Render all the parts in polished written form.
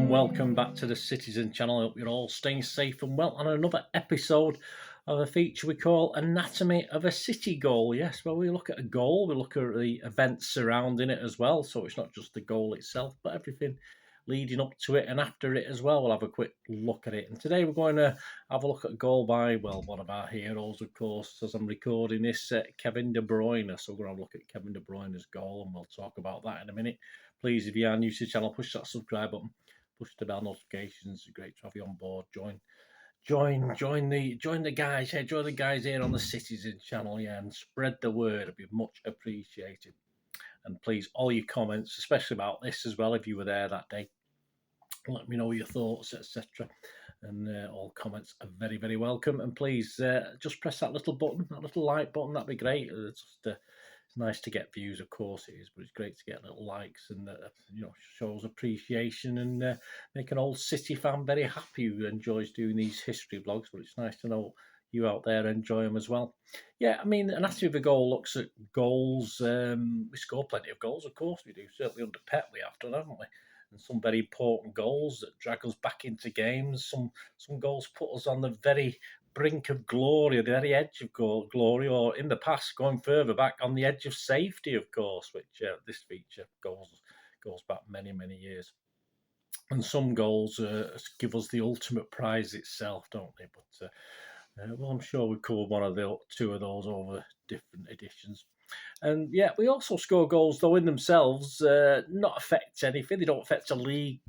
and welcome back to the Citizen channel. I hope you're all staying safe and well on another episode of a feature we call Anatomy of a City Goal. Yes, well, we look at a goal, we look at the events surrounding it as well, so it's not just the goal itself, but everything leading up to it and after it as well. We'll have a quick look at it. And today we're going to have a look at a goal by, well, one of our heroes, of course, as I'm recording this, Kevin De Bruyne. So we're going to have a look at Kevin De Bruyne's goal, and we'll talk about that in a minute. Please, if you are new to the channel, push that subscribe button, push the bell notifications. It's great to have you on board. Join the guys. Yeah, join the guys here on the Citizen channel. Yeah, and spread the word. It'd be much appreciated. And please, all your comments, especially about this as well, if you were there that day, let me know your thoughts, etc. And all comments are very, very welcome. And please, just press that little button, that little like button. That'd be great. It's nice to get views, of course it is, but it's great to get little likes and shows appreciation and make an old City fan very happy who enjoys doing these history vlogs. But it's nice to know you out there enjoy them as well. Yeah, I mean, Anatomy of a Goal looks at goals. We score plenty of goals, of course we do. Certainly under Pep we have done, haven't we? And some very important goals that drag us back into games. Some goals put us on the very brink of glory, the very edge of glory, or in the past, going further back, on the edge of safety, of course, which this feature goes back many, many years. And some goals give us the ultimate prize itself, don't they? But well, I'm sure we covered two of those over different editions. And yeah, we also score goals, though, in themselves, not affect anything. They don't affect a league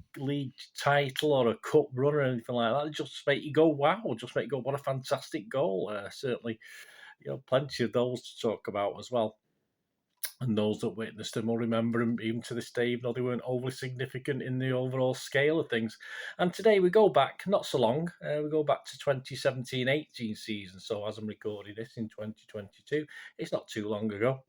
title or a cup run or anything like that. They just make you go, wow, just make you go, what a fantastic goal. Certainly, plenty of those to talk about as well. And those that witnessed them will remember them even to this day, even though they weren't overly significant in the overall scale of things. And today we go back, not so long, we go back to 2017-18 season. So as I'm recording this in 2022, it's not too long ago.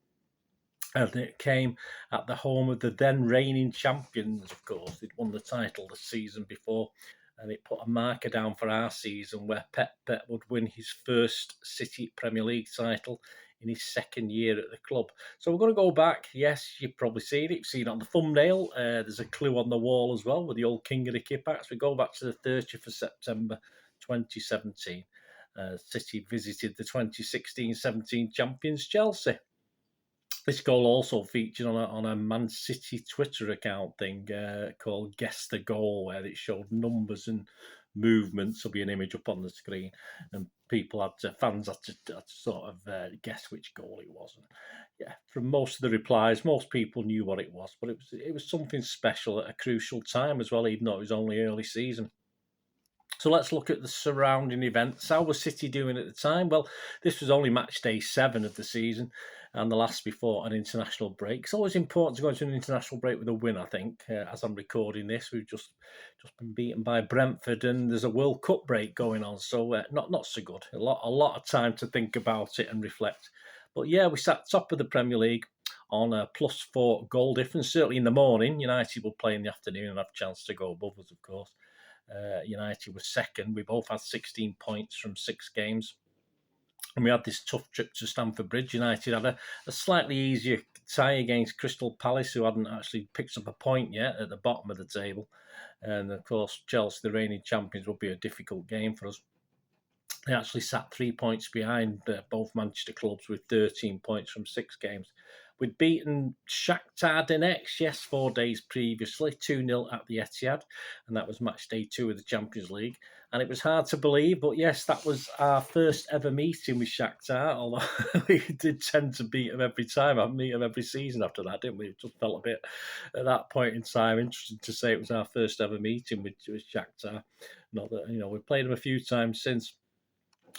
And it came at the home of the then reigning champions, of course. They'd won the title the season before. And it put a marker down for our season where Pep would win his first City Premier League title in his second year at the club. So we're going to go back. Yes, you've probably seen it. You've seen it on the thumbnail. There's a clue on the wall as well with the old king of the Kippax. We go back to the 30th of September 2017. City visited the 2016-17 champions Chelsea. This goal also featured on a Man City Twitter account thing called Guess the Goal, where it showed numbers and movements. There'll be an image up on the screen, and fans had to sort of guess which goal it was. And yeah, from most of the replies, most people knew what it was, but it was something special at a crucial time as well, even though it was only early season. So let's look at the surrounding events. How was City doing at the time? Well, this was only match day 7 of the season and the last before an international break. It's always important to go into an international break with a win, I think. As I'm recording this, we've just been beaten by Brentford and there's a World Cup break going on. So not so good. A lot of time to think about it and reflect. But yeah, we sat top of the Premier League on a +4 goal difference. Certainly in the morning, United will play in the afternoon and have a chance to go above us, of course. United was second. We both had 16 points from 6 games. And we had this tough trip to Stamford Bridge. United had a slightly easier tie against Crystal Palace, who hadn't actually picked up a point yet at the bottom of the table. And, of course, Chelsea, the reigning champions, would be a difficult game for us. They actually sat 3 points behind both Manchester clubs with 13 points from 6 games. We'd beaten Shakhtar Donetsk, yes, 4 days previously, 2-0 at the Etihad, and that was match day 2 of the Champions League. And it was hard to believe, but yes, that was our first ever meeting with Shakhtar, although we did tend to beat them every time. I meet them every season after that, didn't we? It just felt a bit, at that point in time, interesting to say it was our first ever meeting with Shakhtar. Not that, we played them a few times since.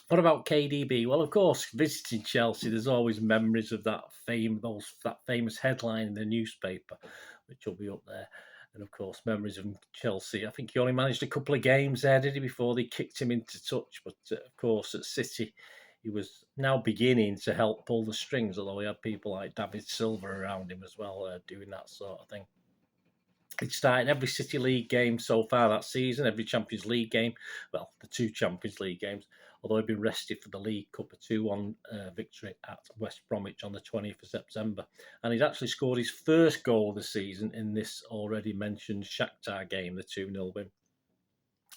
What about KDB? Well, of course, visiting Chelsea, there's always memories of that famous headline in the newspaper, which will be up there. And, of course, memories of Chelsea. I think he only managed a couple of games there, did he, before they kicked him into touch. But, of course, at City, he was now beginning to help pull the strings, although he had people like David Silva around him as well, doing that sort of thing. He'd started every City League game so far that season, every Champions League game. Well, the 2 Champions League games. although he'd been rested for the League Cup, a 2-1 victory at West Bromwich on the 20th of September. And he's actually scored his first goal of the season in this already mentioned Shakhtar game, the 2-0 win.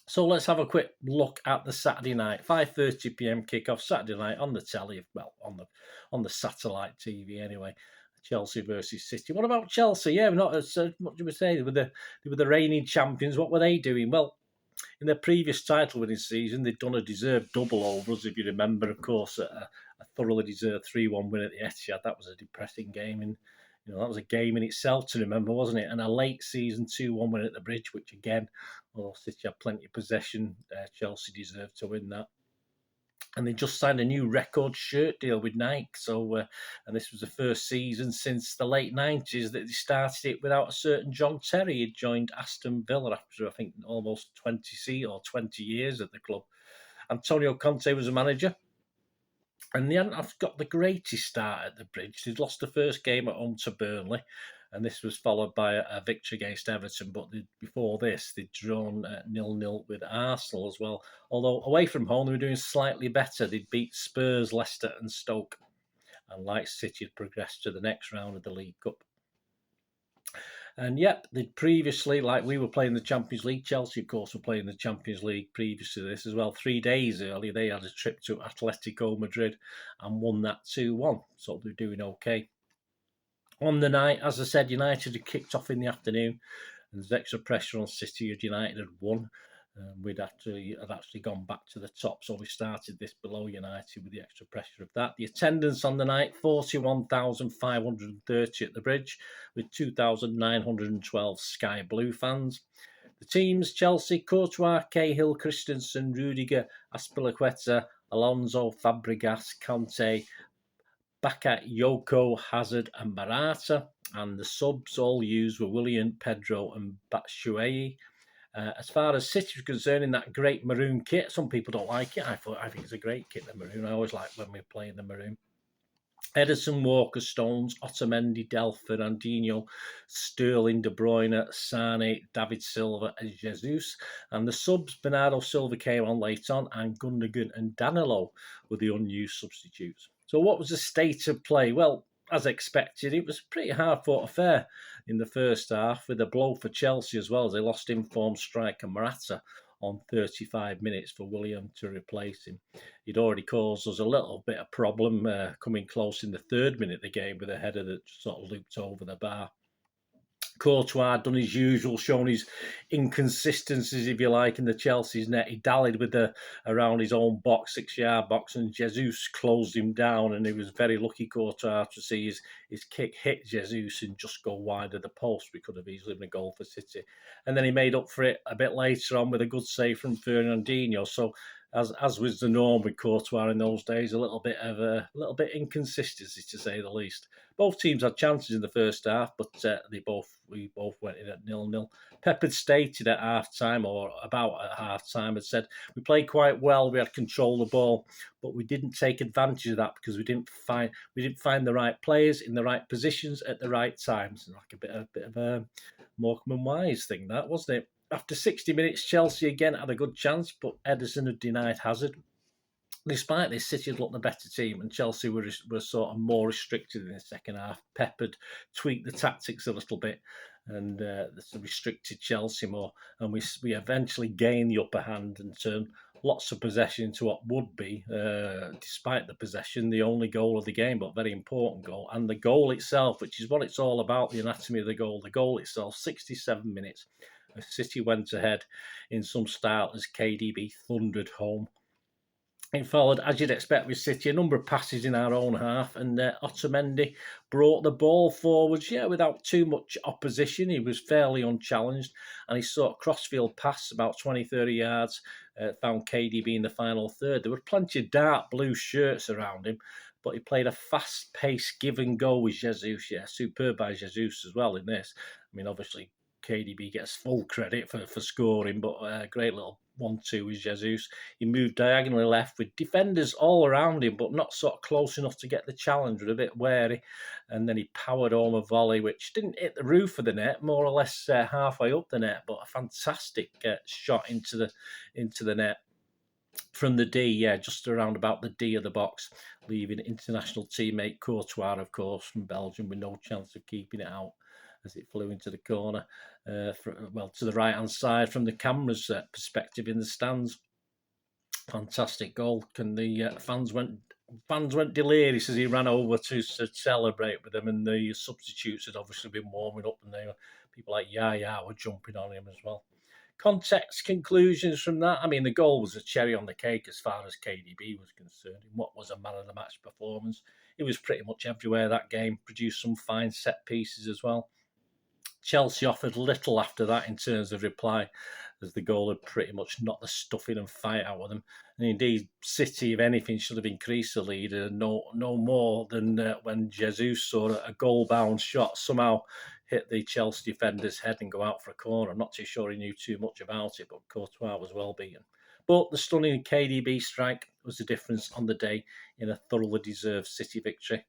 So let's have a quick look at the Saturday night, 5:30 p.m. kickoff Saturday night on the telly, well, on the satellite TV anyway. Chelsea versus City. What about Chelsea? Yeah, not as much as we say. They were the reigning champions. What were they doing? Well, in their previous title-winning season, they'd done a deserved double over us, if you remember, of course, a thoroughly deserved 3-1 win at the Etihad. That was a depressing game, and that was a game in itself to remember, wasn't it? And a late season 2-1 win at the Bridge, which again, although City had plenty of possession, Chelsea deserved to win that. And they just signed a new record shirt deal with Nike. So, and this was the first season since the late 90s that they started it without a certain John Terry. He'd joined Aston Villa after, I think, almost 20 years at the club. Antonio Conte was a manager. And they hadn't got the greatest start at the Bridge. They'd lost the first game at home to Burnley, and this was followed by a victory against Everton. But before this, they'd drawn 0-0 with Arsenal as well. Although away from home, they were doing slightly better. They'd beat Spurs, Leicester and Stoke. And like City, had progressed to the next round of the League Cup. And yep, they'd previously, like we were playing the Champions League, Chelsea, of course, were playing the Champions League previous to this as well. 3 days earlier, they had a trip to Atletico Madrid and won that 2-1. So they're doing okay. On the night, as I said, United had kicked off in the afternoon, and there's extra pressure on City. United had won. We'd actually gone back to the top, so we started this below United with the extra pressure of that. The attendance on the night, 41,530 at the Bridge, with 2,912 Sky Blue fans. The teams, Chelsea, Courtois, Cahill, Christensen, Rudiger, Azpilicueta, Alonso, Fabregas, Conte, Bakayoko, Hazard and Morata. And the subs all used were Willian, Pedro and Batshuayi. As far as City is concerned, in that great maroon kit, some people don't like it. I think it's a great kit, the maroon. I always like when we play in the maroon. Ederson, Walker, Stones, Otamendi, Del Fernandinho, Sterling, De Bruyne, Sane, David Silva and Jesus. And the subs, Bernardo Silva came on late on, and Gundogan and Danilo were the unused substitutes. So what was the state of play? Well, as expected, it was a pretty hard-fought affair in the first half, with a blow for Chelsea as well, as they lost informed striker Morata on 35 minutes for William to replace him. He'd already caused us a little bit of problem coming close in the 3rd minute of the game with a header that sort of looped over the bar. Courtois done his usual, shown his inconsistencies, if you like, in the Chelsea's net. He dallied with around his own box, 6-yard box, and Jesus closed him down, and he was very lucky, Courtois, to see his kick hit Jesus and just go wide of the post. We could have easily been a goal for City. And then he made up for it a bit later on with a good save from Fernandinho. So as was the norm with Courtois in those days, a little bit inconsistency, to say the least. Both teams had chances in the first half, but we both went in at 0-0. Pep had stated at half-time, or about at half-time, had said, we played quite well, we had control of the ball, but we didn't take advantage of that because we didn't find the right players in the right positions at the right times. Like a bit of a Morecambe and Wise thing, that, wasn't it? After 60 minutes, Chelsea again had a good chance, but Ederson had denied Hazard. Despite this, City had looked the better team, and Chelsea were sort of more restricted in the second half. Pep had tweaked the tactics a little bit and restricted Chelsea more, and we eventually gained the upper hand and turned lots of possession into what would be, despite the possession, the only goal of the game, but very important goal. And the goal itself, which is what it's all about, the anatomy of the goal itself, 67 minutes. City went ahead in some style as KDB thundered home. It followed, as you'd expect with City, a number of passes in our own half, and Otamendi brought the ball forwards, without too much opposition. He was fairly unchallenged, and he saw a crossfield pass about 20-30 yards, found KDB in the final third. There were plenty of dark blue shirts around him, but he played a fast-paced give and go with Jesus. Superb by Jesus as well in this. I mean, obviously, KDB gets full credit for scoring, but a great little 1-2 with Jesus. He moved diagonally left with defenders all around him, but not sort of close enough to get the challenge, were a bit wary. And then he powered home a volley, which didn't hit the roof of the net, more or less halfway up the net, but a fantastic shot into the net. from the D, yeah, just around about the D of the box, leaving international teammate Courtois, of course, from Belgium, with no chance of keeping it out as it flew into the corner, to the right-hand side from the camera's perspective in the stands. Fantastic goal. And the fans went delirious as he ran over to celebrate with them, and the substitutes had obviously been warming up, and people like Yaya were jumping on him as well. Context conclusions from that. I mean, the goal was a cherry on the cake as far as KDB was concerned. In what was a man of the match performance, it was pretty much everywhere that game. Produced some fine set pieces as well. Chelsea offered little after that in terms of reply, as the goal had pretty much knocked the stuffing and fight out of them. And indeed, City, if anything, should have increased the lead, no more than when Jesus saw a goal-bound shot somehow hit the Chelsea defender's head and go out for a corner. I'm not too sure he knew too much about it, but Courtois was well beaten. But the stunning KDB strike was the difference on the day in a thoroughly deserved City victory.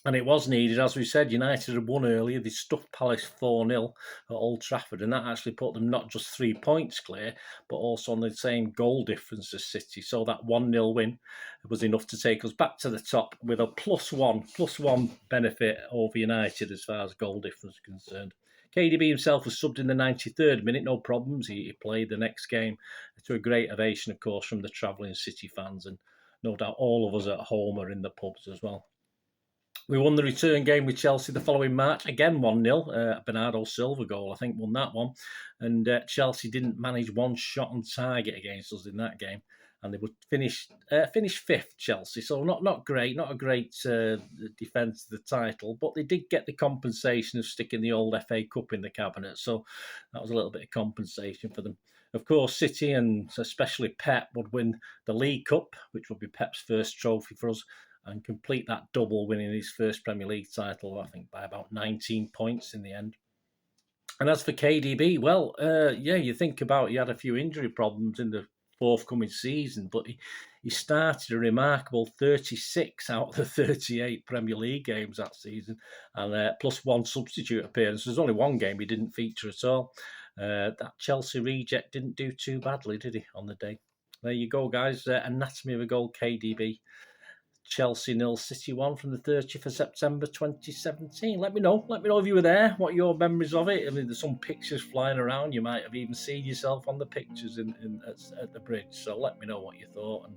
And it was needed, as we said. United had won earlier. They stuffed Palace 4-0 at Old Trafford, and that actually put them not just 3 points clear, but also on the same goal difference as City. So that 1-0 win was enough to take us back to the top with a plus one benefit over United as far as goal difference is concerned. KDB himself was subbed in the 93rd minute, no problems. He played the next game to a great ovation, of course, from the travelling City fans, and no doubt all of us at home are in the pubs as well. We won the return game with Chelsea the following March, again 1-0. Bernardo Silva goal, I think, won that one. And Chelsea didn't manage one shot on target against us in that game. And they would finish fifth, Chelsea. So not great, not a great defence of the title. But they did get the compensation of sticking the old FA Cup in the cabinet. So that was a little bit of compensation for them. Of course, City and especially Pep would win the League Cup, which would be Pep's first trophy for us, and complete that double, winning his first Premier League title, I think, by about 19 points in the end. And as for KDB, well, you think about he had a few injury problems in the forthcoming season, but he started a remarkable 36 out of the 38 Premier League games that season, and plus one substitute appearance. There's only one game he didn't feature at all. That Chelsea reject didn't do too badly, did he, on the day? There you go, guys. Anatomy of a goal, KDB. Chelsea 0, City 1 from the 30th of September 2017. Let me know if you were there, what your memories of it. I mean, there's some pictures flying around. You might have even seen yourself on the pictures at the bridge. So let me know what you thought and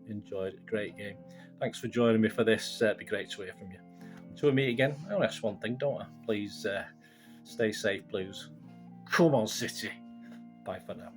enjoyed it. Great game. Thanks for joining me for this. It'd be great to hear from you. Until we meet again, I only ask one thing, don't I? Please stay safe, Blues. Come on, City. Bye for now.